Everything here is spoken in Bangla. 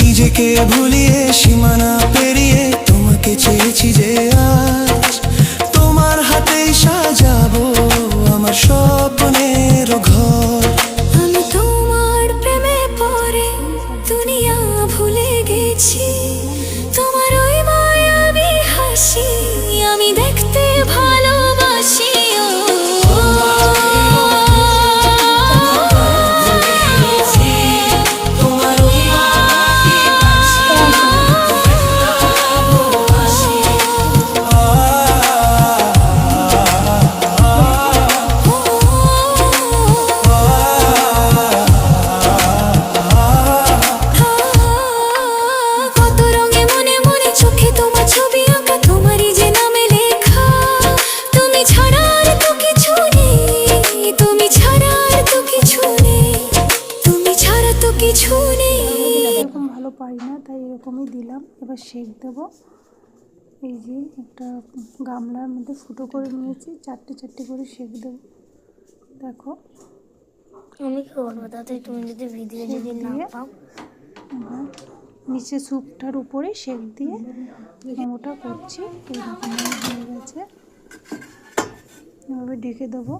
নিজেকে ভুলিয়ে সীমানা পেরিয়ে তোমাকে চেয়েছি যে আজ তোমার হাতেই সাজাবো আমার স্বপ্নের ঘর। আমি তোমার প্রেমে পড়ে দুনিয়া ভুলে গেছি, তোমার ওই মায়াবী হাসি আমি দেখতে ভালোবাসি। এরকম ভালো পারি না, তাই এরকমই দিলাম। এবার সেঁক দেবো। এই যে একটা গামলার মধ্যে ফুটো করে নিয়েছি, চারটে চারটে করে সেঁক দেবো। দেখো আমি কি বলবো তাতে, তুমি যদি ভিডিও যদি না পাও, নিচে স্যুপটার উপরে সেঁক দিয়ে মোমোটা করছি। এইরকম হয়ে গেছে, এভাবে ঢেকে দেবো।